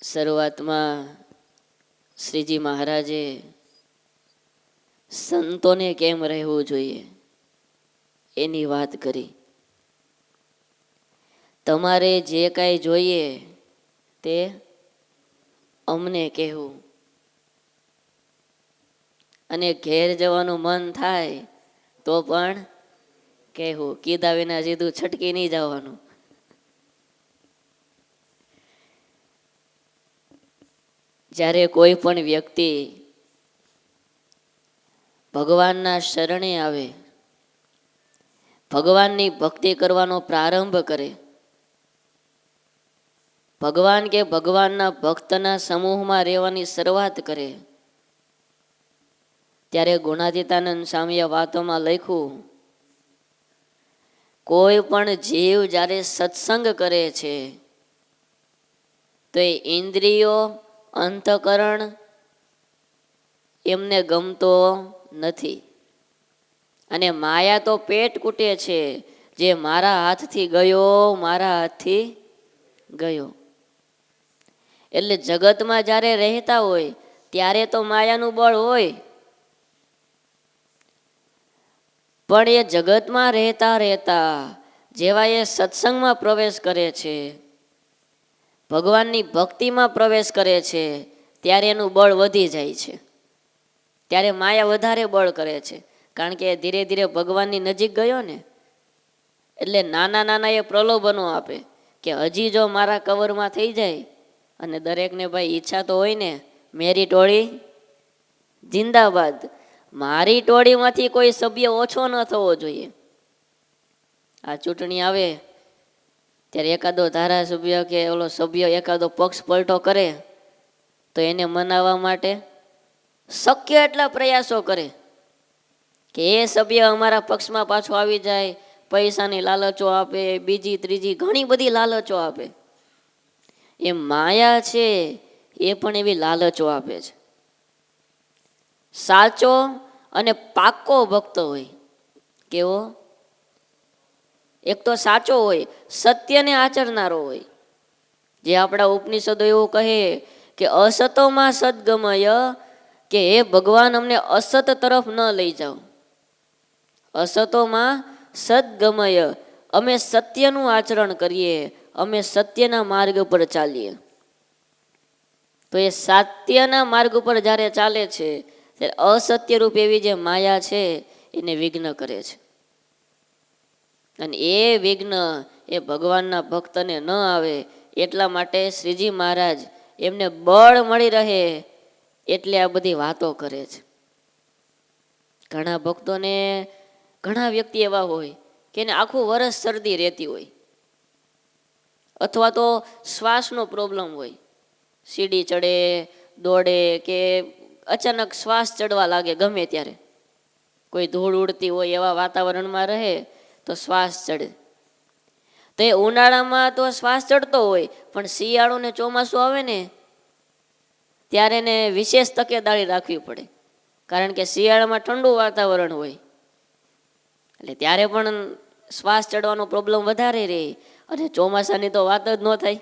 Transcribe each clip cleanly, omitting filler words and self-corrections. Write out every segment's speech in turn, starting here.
શરૂઆતમાં શ્રીજી મહારાજે સંતોને કેમ રહેવું જોઈએ એની વાત કરી. તમારે જે કાંઈ જોઈએ તે અમને કહેવું, અને ઘેર જવાનું મન થાય તો પણ કહેવું. કીધા વિના સીધું છટકી નહીં જવાનું. જ્યારે કોઈ પણ વ્યક્તિ ભગવાનના શરણે આવે, ભગવાનની ભક્તિ કરવાનો પ્રારંભ કરે, ભગવાન કે ભગવાનના ભક્તના સમૂહમાં રહેવાની શરૂઆત કરે, ત્યારે ગુણાતીતાનંદ સ્વામીએ વાતોમાં લખ્યું, કોઈ પણ જીવ જ્યારે સત્સંગ કરે છે તો એ ઇન્દ્રિયો, અંતઃકરણ એમને ગમતો નથી. અને માયા તો પેટ કૂટે છે, જે મારા હાથથી ગયો, મારા હાથથી ગયો. એટલે જગતમાં જ્યારે રહેતા હોય ત્યારે તો માયાનું બળ હોય, પણ એ જગતમાં રહેતા રહેતા જેવા એ સત્સંગમાં પ્રવેશ કરે છે, ભગવાનની ભક્તિમાં પ્રવેશ કરે છે, ત્યારે એનું બળ વધી જાય છે. ત્યારે માયા વધારે બળ કરે છે, કારણ કે ધીરે ધીરે ભગવાનની નજીક ગયો ને. એટલે નાના નાના એ પ્રલોભનો આપે કે હજી જો મારા કવરમાં થઈ જાય. અને દરેકને ભાઈ ઈચ્છા તો હોય ને, મેરી ટોળી જિંદાબાદ. મારી ટોળીમાંથી કોઈ સભ્ય ઓછો ન થવો જોઈએ. આ ચૂંટણી આવે ત્યારે એકાદો ધારાસભ્ય કે ઓલો સભ્ય એકાદો પક્ષ પલટો કરે તો એને મનાવવા માટે શક્ય એટલા પ્રયાસો કરે કે એ સભ્ય અમારા પક્ષમાં પાછો આવી જાય. પૈસાની લાલચો આપે, બીજી ત્રીજી ઘણી બધી લાલચો આપે. એ માયા છે એ પણ એવી લાલચો આપે છે. સાચો અને પાક્કો ભક્ત હોય કેવો? એક તો સાચો હોય, સત્યને આચરનારો હોય. જે આપણા ઉપનિષદો એવું કહે કે અસતોમાં સદગમય, કે હે ભગવાન અમને અસત તરફ ન લઈ જાઓ. અસતોમાં સદગમય, અમે સત્યનું આચરણ કરીએ, અમે સત્યના માર્ગ પર ચાલીએ. તો એ સત્યના માર્ગ ઉપર જ્યારે ચાલે છે ત્યારે અસત્ય રૂપ એવી જે માયા છે એને વિઘ્ન કરે છે. અને એ વિઘ્ન એ ભગવાનના ભક્તને ન આવે એટલા માટે શ્રીજી મહારાજ એમને બળ મળી રહે એટલે આ બધી વાતો કરે છે. ઘણા ભક્તોને, ઘણા વ્યક્તિ એવા હોય કે એને આખું વરસ શરદી રહેતી હોય, અથવા તો શ્વાસનો પ્રોબ્લેમ હોય, સીડી ચડે, દોડે કે અચાનક શ્વાસ ચડવા લાગે ગમે ત્યારે. કોઈ ધૂળ ઉડતી હોય એવા વાતાવરણમાં રહે તો શ્વાસ ચડે. તો એ ઉનાળામાં તો શ્વાસ ચડતો હોય, પણ શિયાળો ને ચોમાસું આવે ને ત્યારે એને વિશેષ તકેદારી રાખવી પડે, કારણ કે શિયાળામાં ઠંડુ વાતાવરણ હોય એટલે ત્યારે પણ શ્વાસ ચડવાનો પ્રોબ્લેમ વધારે રહે. અને ચોમાસાની તો વાત જ ન થાય.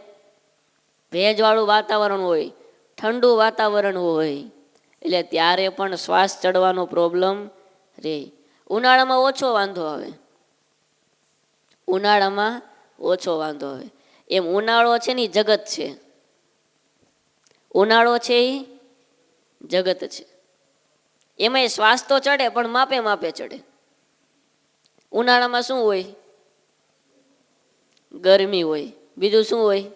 ભેજવાળું વાતાવરણ હોય, ઠંડુ વાતાવરણ હોય, એટલે ત્યારે પણ શ્વાસ ચડવાનો પ્રોબ્લેમ રહે. ઉનાળામાં ઓછો વાંધો આવે, ઉનાળામાં ઓછો વાંધો આવે. એમ ઉનાળો છે ને જગત છે, ઉનાળો છે એ જગત છે. એમાંય શ્વાસ તો ચડે પણ માપે માપે ચડે. ઉનાળામાં શું હોય? ગરમી હોય. બીજું શું હોય?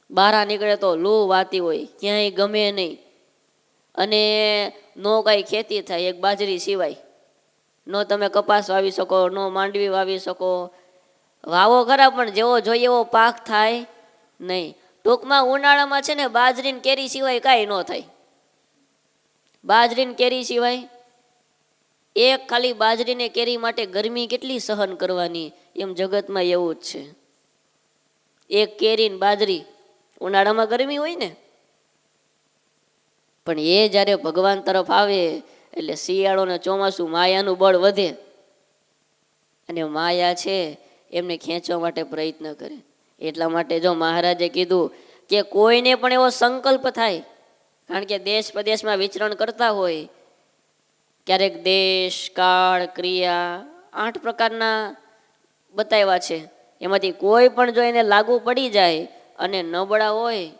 બહાર નીકળે તો લૂ વાતી હોય, ક્યાંય ગમે નહીં. અને નો કાંઈ ખેતી થાય એક બાજરી સિવાય. નો તમે કપાસ વાવી શકો, નો માંડવી વાવી શકો. વાવો ખરા પણ જેવો જોઈએ એવો પાક થાય નહીં. ટૂંકમાં ઉનાળામાં છે ને બાજરીને કેરી સિવાય કાંઈ ન થાય. બાજરીને કેરી સિવાય, એક ખાલી બાજરીને કેરી માટે ગરમી કેટલી સહન કરવાની, એમ જગતમાં એવું જ છે. એક કેરી ને બાજરી, ઉનાળામાં ગરમી હોય ને, પણ એ જ્યારે ભગવાન તરફ આવે એટલે શિયાળો ને ચોમાસું માયાનું બળ વધે, અને માયા છે એમને ખેંચવા માટે પ્રયત્ન કરે. એટલા માટે જો મહારાજે કીધું કે કોઈને પણ એવો સંકલ્પ થાય, કારણ કે દેશ પ્રદેશમાં વિચરણ કરતા હોય, ક્યારેક દેશ, કાળ, ક્રિયા 8 પ્રકારના બતાવ્યા છે. એમાંથી કોઈ પણ જો એને લાગુ પડી જાય અને નબળા હોય,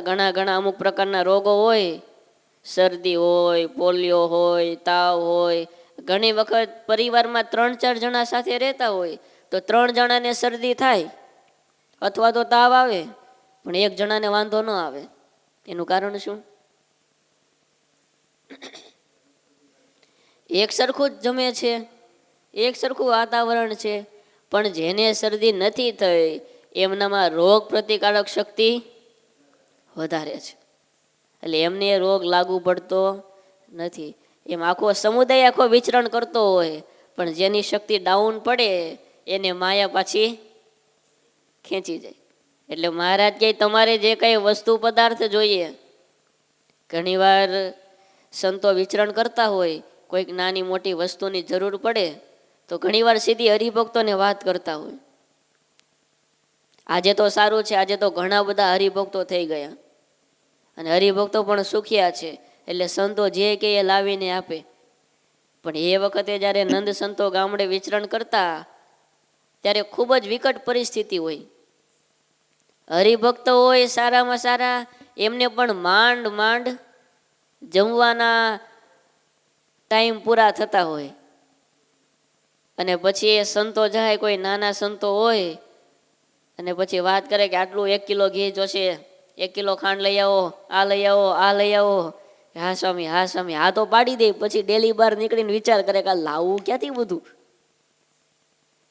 ઘણા અમુક પ્રકારના રોગો હોય, શરદી હોય, પોલિયો હોય, તાવ હોય. ઘણી વખત પરિવારમાં 3-4 જણા સાથે રહેતા હોય તો 3 જણાને શરદી થાય અથવા તો તાવ આવે, પણ 1 જણાને વાંધો ન આવે. એનું કારણ શું? એક સરખું જ જમે છે, એક સરખું વાતાવરણ છે, પણ જેને શરદી નથી થઈ એમનામાં રોગ પ્રતિકારક શક્તિ વધારે છે, એટલે એમને રોગ લાગુ પડતો નથી. એમ આખો સમુદાય આખો વિચરણ કરતો હોય, પણ જેની શક્તિ ડાઉન પડે એને માયા પાછી ખેંચી જાય. એટલે મહારાજ કહે તમારે જે કંઈ વસ્તુ પદાર્થ જોઈએ, ઘણીવાર સંતો વિચરણ કરતા હોય, કોઈક નાની મોટી વસ્તુની જરૂર પડે તો ઘણીવાર સીધી હરિભક્તોને વાત કરતા હોય. આજે તો સારું છે, આજે તો ઘણા બધા હરિભક્તો થઈ ગયા અને હરિભક્તો પણ સુખિયા છે, એટલે સંતો જે કે એ લાવીને આપે. પણ એ વખતે જ્યારે નંદ સંતો ગામડે વિચરણ કરતા ત્યારે ખૂબ જ વિકટ પરિસ્થિતિ હોય. હરિભક્તો હોય સારામાં સારા, એમને પણ માંડ જમવાના ટાઈમ પૂરા થતા હોય. અને પછી એ સંતો જાય, કોઈ નાના સંતો હોય અને પછી વાત કરે કે આટલું 1 કિલો ઘી જોશે, 1 કિલો ખાંડ લઈ આવો, આ લઈ આવો, આ લઈ આવો. હા સ્વામી, હા સ્વામી, હા તો પાડી દે. પછી ડેલી બહાર નીકળીને વિચાર કરે કે લાવવું ક્યાંથી બધું,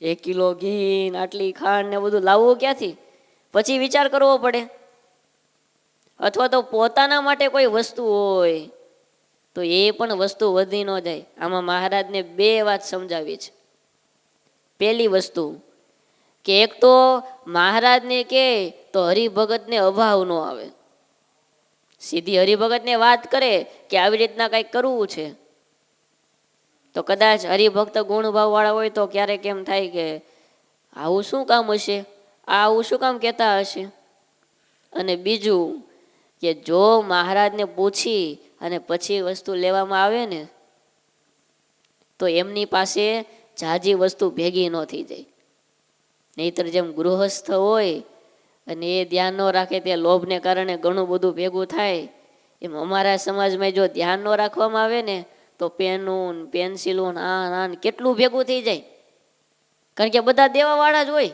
1 કિલો ઘી, આટલી ખાંડ ને બધું લાવવું ક્યાંથી? પછી વિચાર કરવો પડે. અથવા તો પોતાના માટે કોઈ વસ્તુ હોય તો એ પણ વસ્તુ વધી ન જાય. આમાં મહારાજને 2 વાત સમજાવી છે. પહેલી વસ્તુ કે એક તો મહારાજને કહે તો હરિભગતને અભાવ ન આવે. સીધી હરિભગતને વાત કરે કે આવી રીતના કંઈક કરવું છે, તો કદાચ હરિભક્ત ગુણભાવ વાળા હોય તો ક્યારેક એમ થાય કે આવું શું કામ હશે, આવું શું કામ કહેતા હશે. અને બીજું કે જો મહારાજને પૂછી અને પછી વસ્તુ લેવામાં આવે ને તો એમની પાસે જાજી વસ્તુ ભેગી ન થઈ જાય. નહીતર જેમ ગૃહસ્થ હોય અને એ ધ્યાન ન રાખે, તે લોભને કારણે ઘણું બધું ભેગું થાય, એમ અમારા સમાજમાં જો ધ્યાન ન રાખવામાં આવે ને તો પેનું, પેન્સિલું, આ કેટલું ભેગું થઈ જાય. કારણ કે બધા દેવાવાળા જ હોય.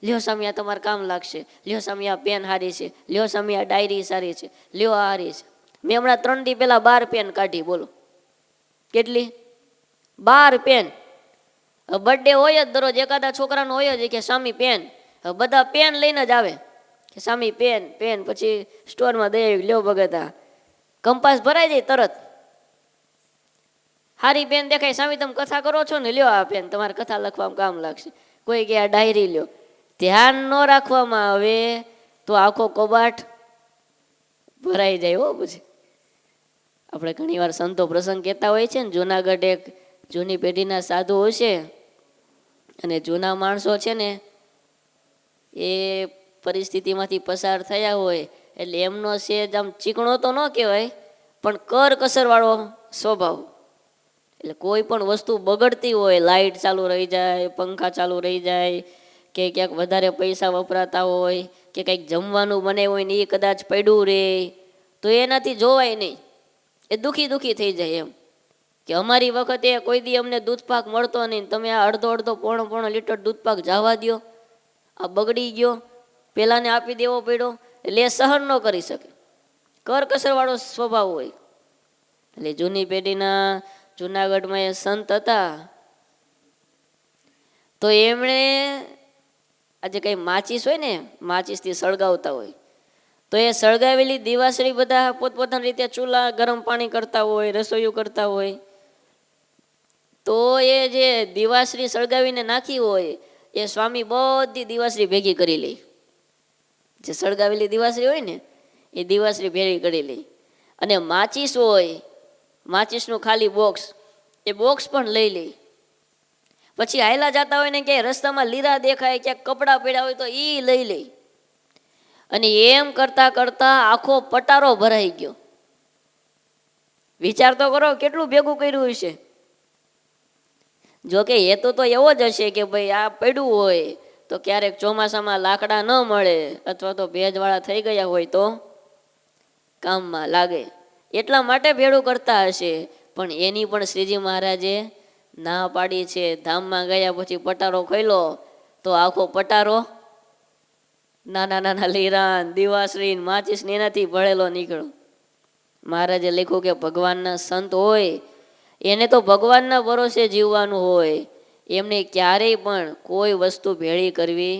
લ્યો સ્વામી આ તમારે કામ લાગશે, લ્યો સ્વામી આ પેન હારી છે, લ્યો સ્વામી આ ડાયરી સારી છે, લ્યો આ હારી છે. મેં હમણાં 3 દી પહેલા 12 પેન કાઢી, બોલો કેટલી? 12 પેન. બર્થડે હોય જ દરરોજ, એકાદા છોકરાનો હોય જ કે સ્વામી પેન, બધા પેન લઈને જ આવે કે સ્વામી પેન પેન. પછી સ્ટોરમાં દઈ આવી, લ્યો ભગતા, કંપાસ ભરાઈ જાય તરત. હારી પેન દેખાય, સ્વામી તમે કથા કરો છો ને, લ્યો આ પેન તમારે કથા લખવામાં કામ લાગશે. કોઈ કે આ ડાયરી લ્યો. ધ્યાન ન રાખવામાં આવે તો આખો કબાટ ભરાઈ જાય. હો પછી આપણે ઘણીવાર સંતો પ્રસંગ કહેતા હોય છે ને, જુનાગઢ એક જૂની પેઢીના સાધુ હશે અને જૂના માણસો છે ને એ પરિસ્થિતિમાંથી પસાર થયા હોય, એટલે એમનો સેજ આમ ચીકણો તો ન કહેવાય પણ કરકસર વાળો સ્વભાવ. એટલે કોઈ પણ વસ્તુ બગડતી હોય, લાઇટ ચાલુ રહી જાય, પંખા ચાલુ રહી જાય, કે ક્યાંક વધારે પૈસા વપરાતા હોય, કે કંઈક જમવાનું બને હોય ને એ કદાચ પડ્યું રહે તો એનાથી જોવાય નહીં, એ દુખી થઈ જાય. એમ કે અમારી વખતે કોઈ દી અમને દૂધપાક મળતો નહીં, તમે આ અડધો પોણો લીટર દૂધપાક જવા દો, આ બગડી ગયો, પેલાને આપી દેવો પડ્યો. એટલે એ સહન ન કરી શકે, કરકસર વાળો સ્વભાવ હોય. એટલે જૂની પેઢીના જુનાગઢમાં એ સંત હતા, તો એમણે આજે કઈ માચીસ હોય ને, માચીસથી સળગાવતા હોય, તો એ સળગાવેલી દીવાસળી બધા પોતપોતાની રીતે ચૂલા ગરમ પાણી કરતા હોય, રસોઈયું કરતા હોય, તો એ જે દીવાસળી સળગાવીને નાખી હોય એ સ્વામી બધી દીવાસળી ભેગી કરી લે. જે સળગાવેલી દીવાસળી હોય ને એ દીવાસળી ભેગી કરી લે. અને માચીસ હોય, માચીસનું ખાલી બોક્સ, એ બોક્સ પણ લઈ લે. પછી હાયલા જતા હોય ને કે રસ્તામાં લીરા દેખાય, ક્યાંક કપડાં પડ્યા હોય તો એ લઈ લે. અને એમ કરતા કરતા આખો પટારો ભરાઈ ગયો. વિચાર તો કરો કેટલું ભેગું કર્યું હશે. જોકે હેતુ તો એવો જ હશે કે ભાઈ આ પડ્યું હોય તો ક્યારેક ચોમાસામાં લાકડા ન મળે અથવા તો ભેજવાળા થઈ ગયા હોય તો કામમાં લાગે, એટલા માટે ભેળું કરતા હશે. પણ એની પણ શ્રીજી મહારાજે ના પાડી છે. ધામમાં ગયા પછી પટારો ખોલ્યો તો આખો પટારો નાના નાના લીરાન દિવાશ્રી માચીસ એનાથી ભળેલો નીકળ્યો. મહારાજે લખ્યું કે ભગવાનના સંત હોય એને તો ભગવાનના ભરોસે જીવવાનું હોય, એમને ક્યારેય પણ કોઈ વસ્તુ ભેળી કરવી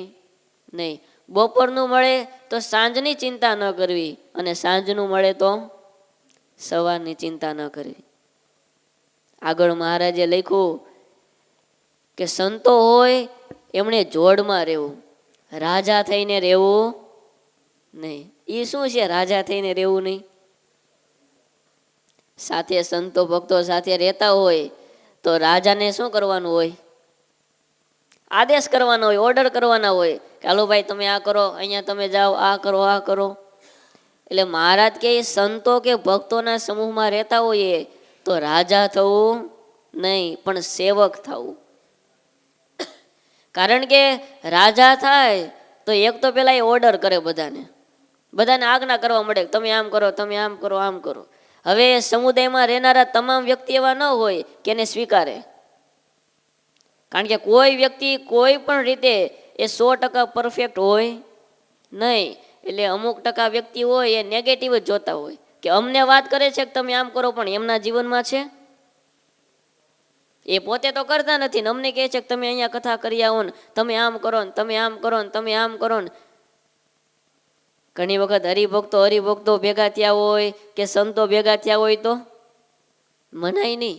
નહીં. બપોરનું મળે તો સાંજની ચિંતા ન કરવી, અને સાંજનું મળે તો સવારની ચિંતા ન કરવી. આગળ મહારાજે લખ્યું કે સંતો હોય એમણે જોડમાં રહેવું, રાજા થઈને રહેવું નહીં. એ શું છે રાજા થઈને રહેવું નહીં? સાથે સંતો ભક્તો સાથે રહેતા હોય તો રાજાને શું કરવાનું હોય? આદેશ કરવાનો હોય, ઓર્ડર કરવાના હોય કે હાલો ભાઈ તમે આ કરો, અહીંયા તમે જાઓ, આ કરો, આ કરો. એટલે મહારાજ કે સંતો કે ભક્તોના સમૂહમાં રહેતા હોઈએ તો રાજા થવું નહીં, પણ સેવક થવું. કારણ કે રાજા થાય તો એક તો પેલા એ ઓર્ડર કરે, બધાને આજ્ઞા કરવા મળે, તમે આમ કરો, તમે આમ કરો, આમ કરો. હવે સમુદાયમાં રહેનારા તમામ વ્યક્તિ એવા ન હોય કે એને સ્વીકારે. કારણ કે કોઈ વ્યક્તિ કોઈ પણ રીતે એ 100% પરફેક્ટ હોય નહીં. એટલે અમુક ટકા વ્યક્તિ હોય એ નેગેટિવ જ જોતા હોય કે અમને વાત કરે છે કે તમે આમ કરો, પણ એમના જીવનમાં છે એ પોતે તો કરતા નથી ને અમને કહે છે કે તમે અહીંયા કથા કરી આવો ને, તમે આમ કરો ને, તમે આમ કરો ને, તમે આમ કરો ને. ઘણી વખત હરિભક્તો ભેગા થયા હોય કે સંતો ભેગા થયા હોય તો મનાય નહીં.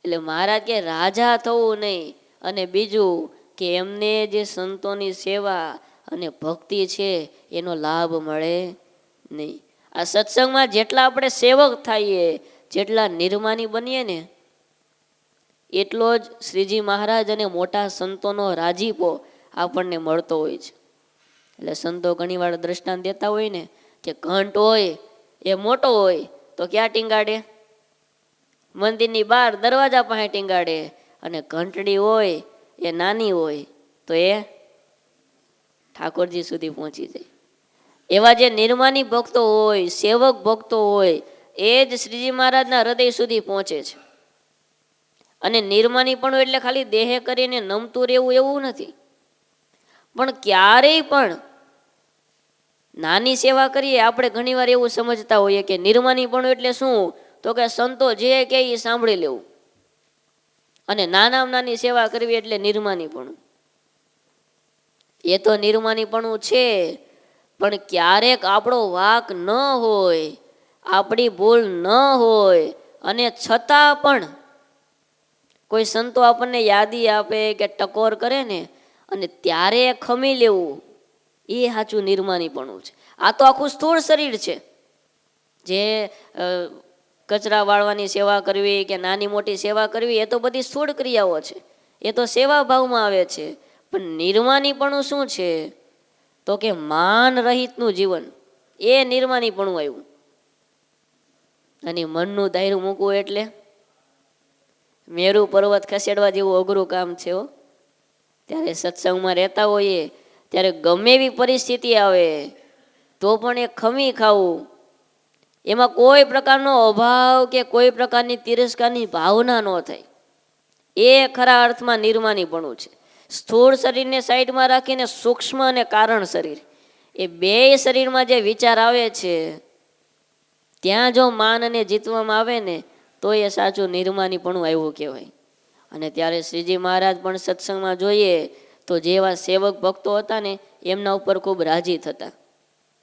એટલે મહારાજ કે રાજા થવું નહીં, અને બીજું કે એમને જે સંતોની સેવા અને ભક્તિ છે એનો લાભ મળે નહીં. આ સત્સંગમાં જેટલા આપણે સેવક થઈએ, જેટલા નિર્માની બનીએ ને, એટલો જ શ્રીજી મહારાજ અને મોટા સંતોનો રાજીપો આપણને મળતો હોય છે. એટલે સંતો ઘણી વાર દ્રષ્ટાંત દેતા હોય ને કે ઘંટ હોય એ મોટો હોય તો ક્યાં ટીંગાડે? મંદિરની બહાર દરવાજા પાસે ટીંગાડે. અને ઘંટડી હોય એ નાની હોય તો એ ઠાકોરજી સુધી પહોંચી જાય. એવા જે નિર્માની ભક્તો હોય, સેવક ભક્તો હોય, એ જ શ્રીજી મહારાજના હૃદય સુધી પહોંચે છે. અને નિર્માની પણ એટલે ખાલી દેહે કરીને નમતું રહેવું એવું નથી, પણ ક્યારેય પણ નાની સેવા કરીએ. આપણે ઘણીવાર એવું સમજતા હોઈએ કે નિર્માની પણ એટલે શું, તો કે સંતો જે કે એ સાંભળી લેવું, અને નાનામાં નાની સેવા કરવી એટલે નિર્માનીપણું. એ તો નિર્માનીપણું છે, પણ ક્યારેક આપણો વાંક ન હોય, આપણી ભૂલ ન હોય, અને છતાં પણ કોઈ સંતો આપણને યાદી આપે કે ટકોર કરે ને, અને ત્યારે ખમી લેવું, એ સાચું નિર્માનીપણું છે. આ તો આખું સ્થૂળ શરીર છે. જે કચરા વાળવાની સેવા કરવી કે નાની મોટી સેવા કરવી એ તો બધી સ્થૂળ ક્રિયાઓ છે, એ તો સેવા ભાવમાં આવે છે. પણ નિર્માનીપણું શું છે, તો કે માન રહિતનું જીવન, એ નિર્માનીપણું આવ્યું. અને મનનું દાયરું મૂકવું એટલે મેરુ પર્વત ખસેડવા જેવું અઘરું કામ છે. ત્યારે સત્સંગમાં રહેતા હોઈએ ત્યારે ગમે એવી પરિસ્થિતિ આવે તો પણ એ ખમી ખાવું, એમાં કોઈ પ્રકારનો અભાવ કે કોઈ પ્રકારની તિરસ્કારની ભાવના ન થાય, એ ખરા અર્થમાં નિર્માનીપણું છે. સ્થૂળ શરીરને સાઈડમાં રાખીને સૂક્ષ્મ અને કારણ શરીર, એ બે શરીરમાં જે વિચાર આવે છે ત્યાં જો માનને જીતવામાં આવે ને તો એ સાચું નિર્માનીપણું આવ્યું કહેવાય. અને ત્યારે શ્રીજી મહારાજ પણ સત્સંગમાં જોઈએ તો જેવા સેવક ભક્તો હતા ને એમના ઉપર ખૂબ રાજી થતા.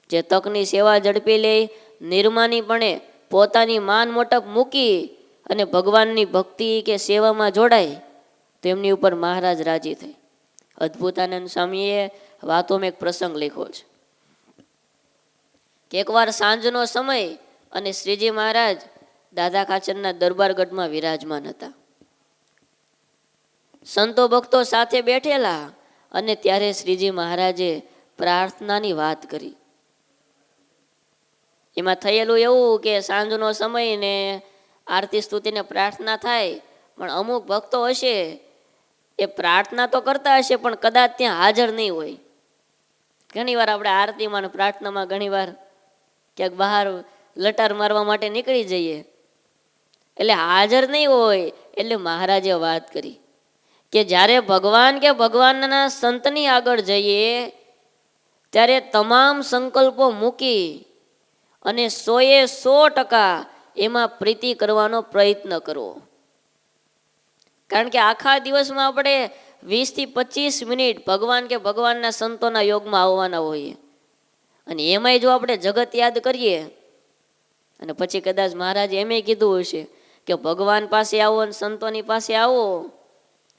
જે તકની સેવા ઝડપી લે, નિર્માનીપણે પોતાની માન મોટપ મૂકી અને ભગવાનની ભક્તિ કે સેવામાં જોડાય તો એમની ઉપર મહારાજ રાજી થાય. અદ્ભુતાનંદ સ્વામીએ વાતોમાં એક પ્રસંગ લખ્યો છે કે એકવાર સાંજનો સમય અને શ્રીજી મહારાજ દાદા ખાચરના દરબારગઢમાં વિરાજમાન હતા. સંતો ભક્તો સાથે બેઠેલા, અને ત્યારે શ્રીજી મહારાજે પ્રાર્થનાની વાત કરી. એમાં થયેલું એવું કે સાંજનો સમય ને આરતી સ્તુતિને પ્રાર્થના થાય, પણ અમુક ભક્તો હશે એ પ્રાર્થના તો કરતા હશે પણ કદાચ ત્યાં હાજર નહીં હોય. ઘણીવાર આપણે આરતીમાં પ્રાર્થનામાં ઘણીવાર ક્યાંક બહાર લટાર મારવા માટે નીકળી જઈએ, એટલે હાજર નહીં હોય. એટલે મહારાજે વાત કરી કે જ્યારે ભગવાન કે ભગવાનના સંતની આગળ જઈએ ત્યારે તમામ સંકલ્પો મૂકી અને 100% એમાં પ્રીતિ કરવાનો પ્રયત્ન કરવો. કારણ કે આખા દિવસમાં આપણે 20 થી 25 મિનિટ ભગવાન કે ભગવાનના સંતોના યોગમાં આવવાના હોઈએ, અને એમાંય જો આપણે જગત યાદ કરીએ, અને પછી કદાચ મહારાજે એમ કીધું હશે કે ભગવાન પાસે આવો અને સંતોની પાસે આવો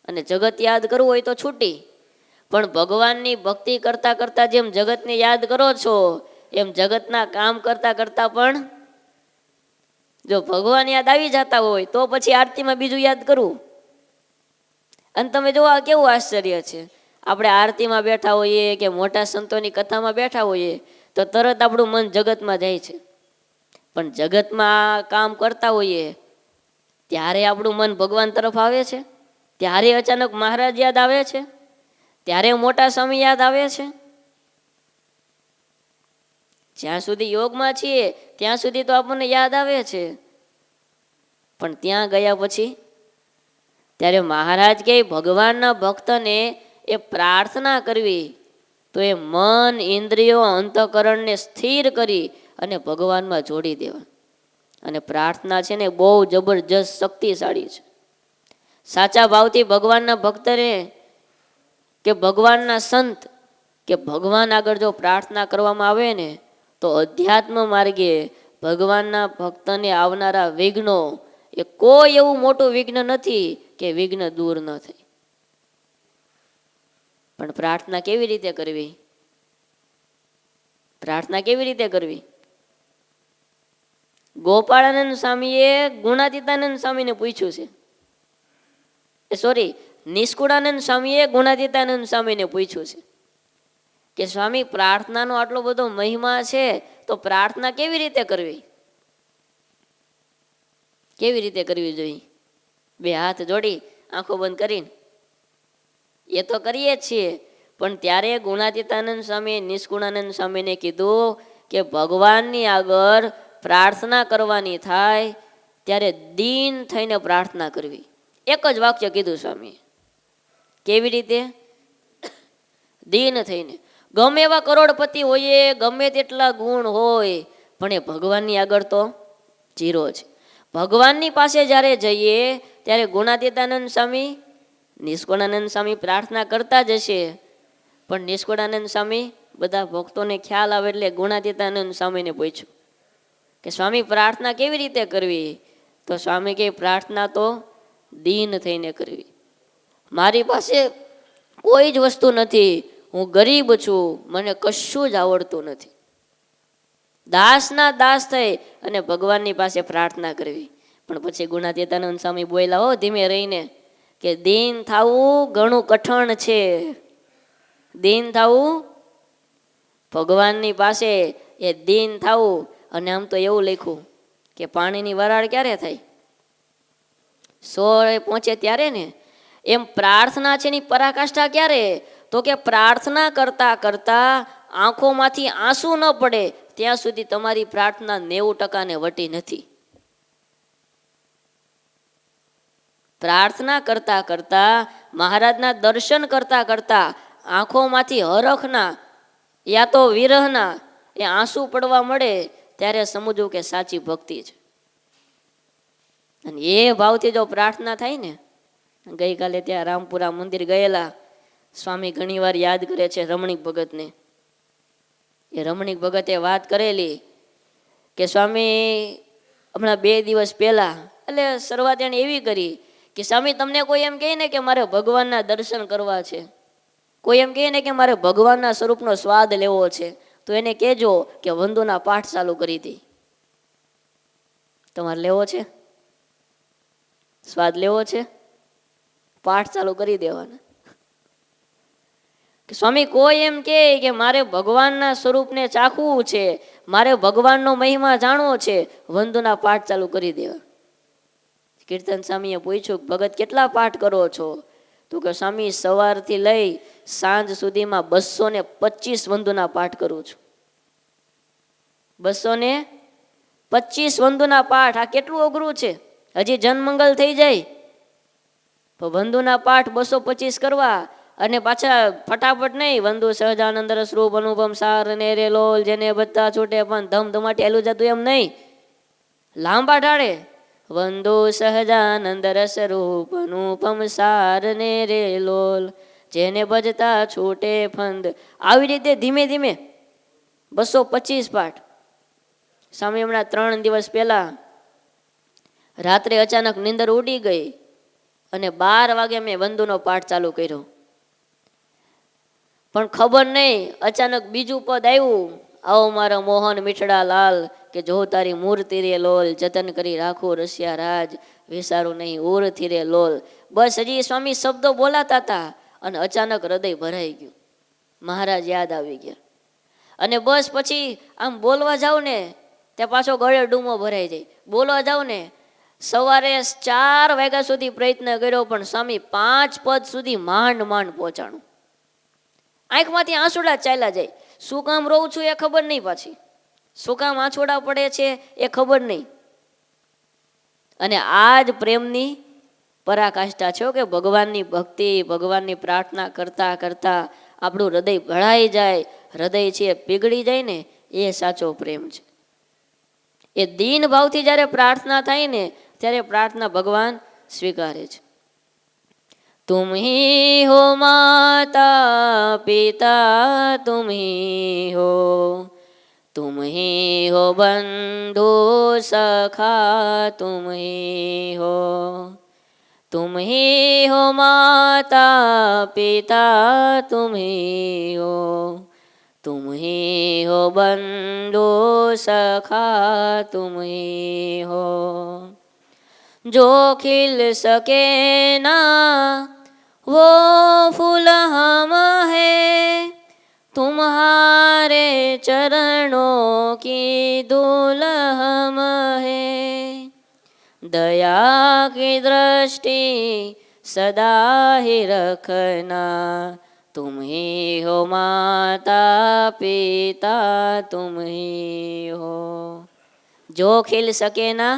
અને જગત યાદ કરવું હોય તો છૂટી, પણ ભગવાનની ભક્તિ કરતા કરતા જેમ જગતને યાદ કરો છો એમ જગતના કામ કરતા કરતા પણ જો ભગવાન યાદ આવી જતા હોય તો પછી આરતીમાં બીજું યાદ કરવું. અને તમે જો આ કેવું આશ્ચર્ય છે, આપણે આરતીમાં બેઠા હોઈએ કે મોટા સંતોની કથામાં બેઠા હોઈએ તો તરત આપણું મન જગતમાં જાય છે, પણ જગતમાં કામ કરતા હોઈએ ત્યારે આપણું મન ભગવાન તરફ આવે છે, ત્યારે અચાનક મહારાજ યાદ આવે છે, ત્યારે મોટા સ્વામી યાદ આવે છે. જ્યાં સુધી યોગમાં છીએ ત્યાં સુધી તો આપણને યાદ આવે છે, પણ ત્યાં ગયા પછી ત્યારે મહારાજ કે ભગવાનના ભક્તને એ પ્રાર્થના કરવી તો એ મન ઇન્દ્રિયો અંતઃકરણને સ્થિર કરી અને ભગવાનમાં જોડી દેવા. અને પ્રાર્થના છે ને બહુ જબરજસ્ત શક્તિશાળી છે. સાચા ભાવથી ભગવાનના ભક્તને કે ભગવાનના સંત કે ભગવાન આગળ જો પ્રાર્થના કરવામાં આવે ને તો અધ્યાત્મ માર્ગે ભગવાનના ભક્તને આવનારા વિઘ્નો એ કોઈ એવું મોટું વિઘ્ન નથી કે વિઘ્ન દૂર ન થાય. પણ પ્રાર્થના કેવી રીતે કરવી? પ્રાર્થના કેવી રીતે કરવી? ગોપાળાનંદ સ્વામીએ ગુણાતીતાનંદ સ્વામીને પૂછ્યું છે, નિષ્કુળાનંદ સ્વામીએ ગુણાતીતાનંદ સ્વામીને પૂછ્યું છે કે સ્વામી પ્રાર્થનાનો આટલો બધો મહિમા છે તો પ્રાર્થના કેવી રીતે કરવી? કેવી રીતે કરવી જોઈએ? બે હાથ જોડી આંખો બંધ કરીને એ તો કરીએ જ છીએ, પણ ત્યારે ગુણાતીતાનંદ સ્વામીએ નિષ્કુળાનંદ સ્વામીને કીધું કે ભગવાનની આગળ પ્રાર્થના કરવાની થાય ત્યારે દીન થઈને પ્રાર્થના કરવી. એક જ વાક્ય કીધું સ્વામીએ. કેવી રીતે? દીન થઈને. ગમે એવા કરોડપતિ હોઈએ, ગમે તેટલા ગુણ હોય, પણ એ ભગવાનની આગળ તો ઝીરો છે. ભગવાનની પાસે જ્યારે જઈએ ત્યારે ગુણાતીતાનંદ સ્વામી નિષ્કુળાનંદ સ્વામી પ્રાર્થના કરતા જ હશે, પણ નિષ્કુળાનંદ સ્વામી બધા ભક્તોને ખ્યાલ આવે એટલે ગુણાતીતાનંદ સ્વામીને પૂછ્યું કે સ્વામી પ્રાર્થના કેવી રીતે કરવી? તો સ્વામી કે પ્રાર્થના તો દીન થઈને કરવી. મારી પાસે કોઈ જ વસ્તુ નથી, હું ગરીબ છું, મને કશું જ આવડતું નથી. દાસના દાસ થઈ અને ભગવાનની પાસે પ્રાર્થના કરવી. પણ પછી ગુણાતીતાનંદ સ્વામી બોલ્યા હો ધીમે રહીને કે દીન થવું ઘણું કઠણ છે. દીન થવું ભગવાનની પાસે એ દીન થવું. અને આમ તો એવું લખ્યું કે પાણીની વરાળ ક્યારે થાય? સોળે પહોંચે ત્યારે ને. એમ પ્રાર્થના છે ની પરાકાષ્ઠા ક્યારે? તો કે પ્રાર્થના કરતા કરતા આંખોમાંથી આંસુ ન પડે ત્યાં સુધી તમારી પ્રાર્થના 90% ને વટી નથી. પ્રાર્થના કરતા કરતા મહારાજના દર્શન કરતા કરતા આંખોમાંથી હરખના યા તો વિરહના એ આંસુ પડવા મળે ત્યારે સમજવું કે સાચી ભક્તિ છે. અને એ ભાવથી જો પ્રાર્થના થાય ને, ગઈકાલે ત્યાં રામપુરા મંદિર ગયેલા સ્વામી ઘણીવાર યાદ કરે છે રમણીક ભગતને. એ રમણીક ભગતે વાત કરેલી કે સ્વામી હમણાં 2 દિવસ પહેલા, એટલે શરૂઆત એને એવી કરી કે સ્વામી તમને કોઈ એમ કહે ને કે મારે ભગવાનના દર્શન કરવા છે, કોઈ એમ કહે ને કે મારે ભગવાનના સ્વરૂપનો સ્વાદ લેવો છે, તો એને કહેજો કે વંદુના પાઠ ચાલુ કરી દે. તમારે લેવો છે? સ્વાદ લેવો છે? પાઠ ચાલુ કરી દેવાના. કે સ્વામી કોઈ એમ કે મારે ભગવાનના સ્વરૂપને ચાખવું છે, મારે ભગવાનનો મહિમા જાણવો છે, વંદુના પાઠ ચાલુ કરી દેવા. કીર્તન સ્વામીએ પૂછ્યું, ભગત કેટલા પાઠ કરો છો? તો કે સ્વામી સવારથી લઈ સાંજ સુધીમાં 225 વંદુના પાઠ કરું છું. 225 વંદુના પાઠ. આ કેટલું અઘરું છે. હજી જનમંગલ થઈ જાય તો વંદુના પાઠ 225 કરવા, અને પાછા ફટાફટ નહીં. વંદુ સહજાનંદ સ્વરૂપ અનુપમ સાર ને રે લોલ, જેને બધા છૂટે પણ ધમ ધમાટી હેલું જતું એમ નહીં, લાંબા ઢાળે. વંદુ સહજાનંદ રસ રૂપ અનુપમ સાર ને રે લોલ, જેને ભજતા છૂટે ફંદ. આવી રીતે ધીમે ધીમે 225 પાઠ. સ્વામી હમણાં 3 દિવસ પહેલા રાત્રે અચાનક નીંદર ઉડી ગઈ અને 12 વાગે મેં વંદુનો પાઠ ચાલુ કર્યો. પણ ખબર નહીં, અચાનક બીજું પદ આવ્યું, આવો મારા મોહન મીઠડા લાલ, કે જો તારી મૂર્તિ રે લોલ, જતન કરી રાખો રસિયા રાજ, વિસારું નહીં ઉરથી રે લોલ. બસ હજી સ્વામી શબ્દો બોલાતા હતા અને અચાનક હૃદય ભરાઈ ગયું, મહારાજ યાદ આવી ગયા. અને બસ પછી આમ બોલવા જાવ ને ત્યાં પાછો ગળે ડૂમો ભરાઈ જાય. બોલવા જાવ ને, સવારે 4 વાગ્યા સુધી પ્રયત્ન કર્યો પણ સ્વામી 5 પદ સુધી માંડ પહોંચાણું. આંખમાંથી આંસુડા ચાલ્યા જાય. શું કામ રોઉં છું એ ખબર નહીં, પાછી શું કામ આંસુડા પડે છે એ ખબર નહીં. અને આ જ પ્રેમની પરાકાષ્ઠા છે કે ભગવાનની ભક્તિ, ભગવાનની પ્રાર્થના કરતા કરતા આપણું હૃદય ભળાઈ જાય, હૃદય છે પીગળી જાય ને, એ સાચો પ્રેમ છે. એ દીન ભાવથી જ્યારે પ્રાર્થના થાય ને ત્યારે પ્રાર્થના ભગવાન સ્વીકારે છે. तुम ही हो माता पिता, तुम ही हो, तुम ही हो बंधु सखा, तुम ही हो, तुम ही हो माता पिता, तुम ही हो, तुम ही हो बंधु सखा, तुम ही हो. जो खिल सके ना वो फूल हम है, तुम्हारे चरणों की धूल हम है. दया की दृष्टि सदा ही रखना, तुम ही हो माता पिता, तुम ही हो. जो खिल सके ना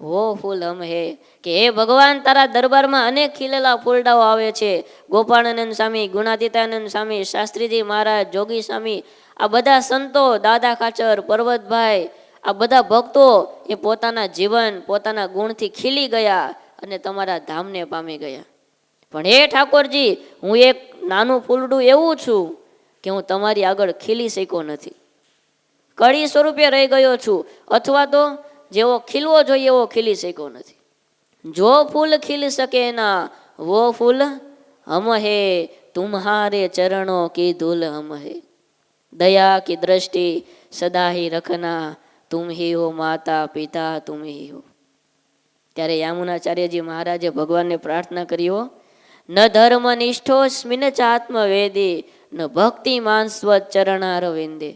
वो ફૂલ હમ હે, કે હે ભગવાન તારા દરબારમાં અનેક ખીલેલા ફૂલડાઓ આવે છે. ગોપાળાનંદ સ્વામી, ગુણાતીતાનંદ સ્વામી, શાસ્ત્રીજી મહારાજ, જોગી સ્વામી, આ બધા સંતો, દાદા ખાચર, પર્વતભાઈ, આ બધા ભક્તો એ પોતાના જીવન, પોતાના ગુણથી ખીલી ગયા અને તમારા ધામને પામી ગયા. પણ હે ઠાકોરજી, હું એક નાનું ફૂલડું એવું છું કે હું તમારી આગળ ખીલી શક્યો નથી, કળી સ્વરૂપે રહી ગયો છું, અથવા તો જેવો ખીલવો જોઈએ એવો ખીલી શક્યો નથી. જો ફૂલ ખીલ સકે ના વો ફૂલ હમ હે, તુમ્હારે ચરણો કી ધૂલ હમ હે. દયા કી દૃષ્ટિ સદા હી રખના, તુમ હી હો માતા પિતા, તુમ હી હો. ત્યારે યામુનાચાર્યજી મહારાજે ભગવાનને પ્રાર્થના કરી, ન ધર્મ નિષ્ઠો સ્મિન ચાત્મ વેદી, ન ભક્તિ માનસ્વત ચરણારવિંદે.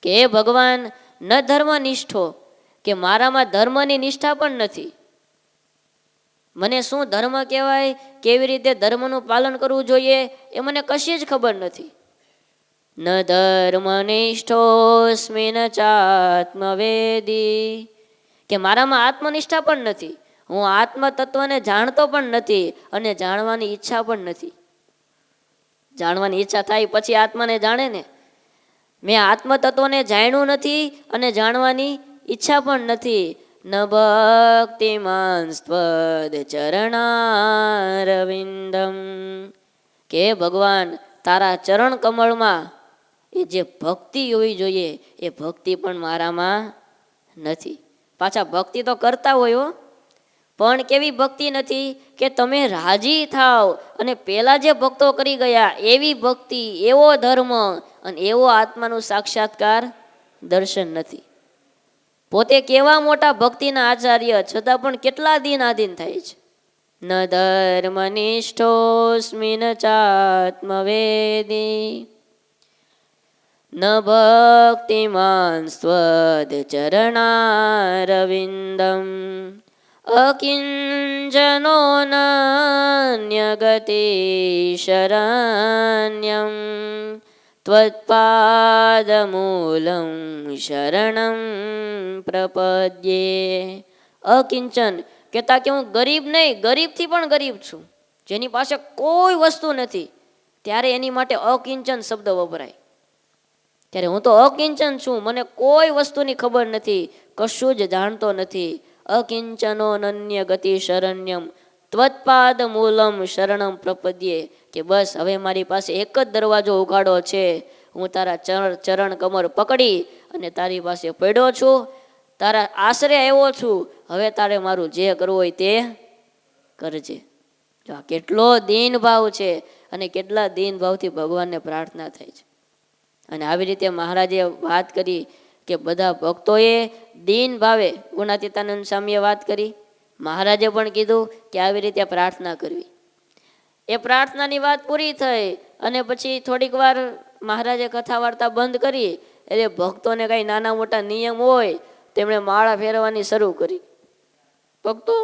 કે હે ભગવાન, ન ધર્મ નિષ્ઠો, કે મારામાં ધર્મની નિષ્ઠા પણ નથી. મને શું ધર્મ કહેવાય, કેવી રીતે ધર્મનું પાલન કરવું જોઈએ એ મને કશી જ ખબર નથી. ન ધર્મ નિષ્ઠોસ્મિન ચાત્મવેદી, કે મારામાં આત્મનિષ્ઠા પણ નથી, હું આત્મ તત્વને જાણતો પણ નથી અને જાણવાની ઈચ્છા પણ નથી. જાણવાની ઈચ્છા થાય પછી આત્માને જાણે ને. મેં આત્મ તત્વને જાણ્યું નથી અને જાણવાની ઈચ્છા પણ નથી. ન ભક્તિમાન સ્પદ ચરણારવિંદમ, કે ભગવાન તારા ચરણ કમળમાં એ જે ભક્તિ હોવી જોઈએ એ ભક્તિ પણ મારામાં નથી. પાછા ભક્તિ તો કરતા હોય પણ કેવી ભક્તિ નથી કે તમે રાજી થાવ અને પેલા જે ભક્તો કરી ગયા એવી ભક્તિ, એવો ધર્મ અને એવો આત્માનું સાક્ષાત્કાર દર્શન નથી. પોતે કેવા મોટા ભક્તિના આચાર્ય છતાં પણ કેટલા દિન આધીન થાય છે. ન ધર્મનિષ્ઠોऽસ્મિ ન ચાત્મવેદી ન ભક્તિમાન સ્ત્વદચરણારવિંદમ અકિંચનો નાન્યગતિ શરણ્યમ ત્વત્પાદમૂલં શરણં પ્રપદ્યે. અકિંચન કહેતા કે હું ગરીબ નહીં, ગરીબથી પણ ગરીબ છું, જેની પાસે કોઈ વસ્તુ નથી, ત્યારે એની માટે અકિંચન શબ્દ વપરાય. ત્યારે હું તો અકિંચન છું, મને કોઈ વસ્તુની ખબર નથી, કશું જ જાણતો નથી. અકિંચનો નન્ય ગતિ શરણ્યમ ત્વત્પાદ મૂલમ શરણમ પ્રપદ્યે, કે બસ હવે મારી પાસે એક જ દરવાજો ઉઘાડો છે, હું તારા ચરણ કમર પકડી અને તારી પાસે પડ્યો છું, તારા આશરે આવ્યો છું, હવે તારે મારું જે કરવું હોય તે કરજે. જો આ કેટલો દીન ભાવ છે અને કેટલા દીન ભાવથી ભગવાનને પ્રાર્થના થાય છે. અને આવી રીતે મહારાજે વાત કરી કે બધા ભક્તોએ દીન ભાવે, ગુણાતીતાનંદ સ્વામીએ વાત કરી, મહારાજે પણ કીધું કે આવી રીતે પ્રાર્થના કરવી. એ પ્રાર્થનાની વાત પૂરી થઈ અને પછી થોડીક વાર મહારાજે કથા વાર્તા બંધ કરી, એટલે ભક્તોને કાંઈ નાના મોટા નિયમ હોય તેમણે માળા ફેરવવાની શરૂ કરી. ભક્તો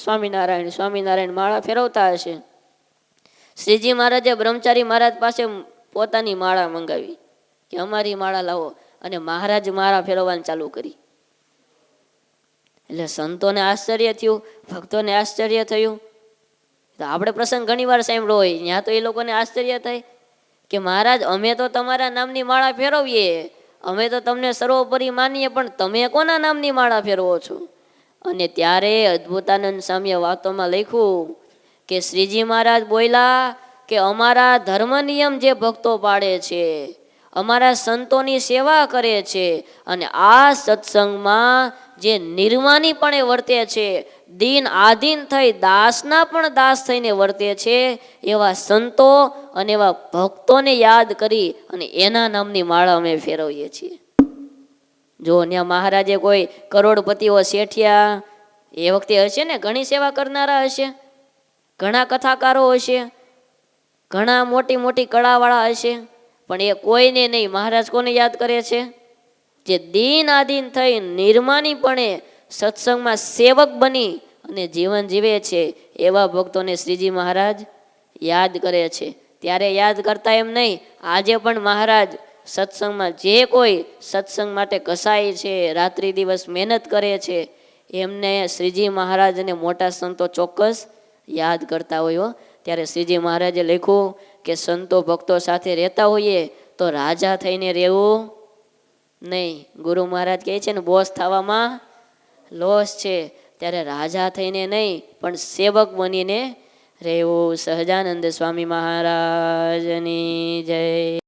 સ્વામિનારાયણ સ્વામિનારાયણ માળા ફેરવતા હશે. શ્રીજી મહારાજે બ્રહ્મચારી મહારાજ પાસે પોતાની માળા મંગાવી કે અમારી માળા લાવો, અને મહારાજ માળા ફેરવવાનું ચાલુ કરી. એટલે સંતોને આશ્ચર્ય થયું, ભક્તોને આશ્ચર્ય થયું. તો આપણે પ્રસંગ ઘણી વાર સાંભળ્યો હોય, ત્યાં તો એ લોકોને આશ્ચર્ય થાય કે મહારાજ અમે તો તમારા નામની માળા ફેરવીએ, અમે તો તમને સર્વોપરી માનીએ, પણ તમે કોના નામની માળા ફેરવો છો? અને ત્યારે અદ્ભુતાનંદ સ્વામીએ વાતોમાં લખ્યું કે શ્રીજી મહારાજ બોલ્યા કે અમારા ધર્મ નિયમ જે ભક્તો પાડે છે, અમારા સંતોની સેવા કરે છે, અને આ સત્સંગમાં જે નિર્માનીપણે વર્તે છે, દીન આધીન થઈ દાસના પણ દાસ થઈને વર્તે છે, એવા સંતો અને એવા ભક્તોને યાદ કરી અને એના નામની માળા અમે ફેરવીએ છીએ. જો ત્યાં મહારાજે કોઈ કરોડપતિઓ શેઠિયા એ વખતે હશે ને, ઘણી સેવા કરનારા હશે, ઘણા કથાકારો હશે, ઘણા મોટી મોટી કળાવાળા હશે, પણ એ કોઈને નહીં. મહારાજ કોને યાદ કરે છે? જે દીન આધીન થઈ નિર્માનીપણે સત્સંગમાં સેવક બની અને જીવન જીવે છે, એવા ભક્તોને શ્રીજી મહારાજ યાદ કરે છે. ત્યારે યાદ કરતા એમ નહીં, આજે પણ મહારાજ સત્સંગમાં જે કોઈ સત્સંગ માટે કસાય છે, રાત્રિ દિવસ મહેનત કરે છે, એમને શ્રીજી મહારાજ અને મોટા સંતો ચોક્કસ યાદ કરતા હોય. ત્યારે શ્રીજી મહારાજે લખ્યું કે સંતો ભક્તો સાથે રહેતા હોઈએ તો રાજા થઈને રહેવું નહીં. ગુરુ મહારાજ કહે છે ને, બોસ થવામાં લોસ છે. ત્યારે રાજા થઈને નહીં, પણ સેવક બનીને રહેવું. સહજાનંદ સ્વામી મહારાજની જય.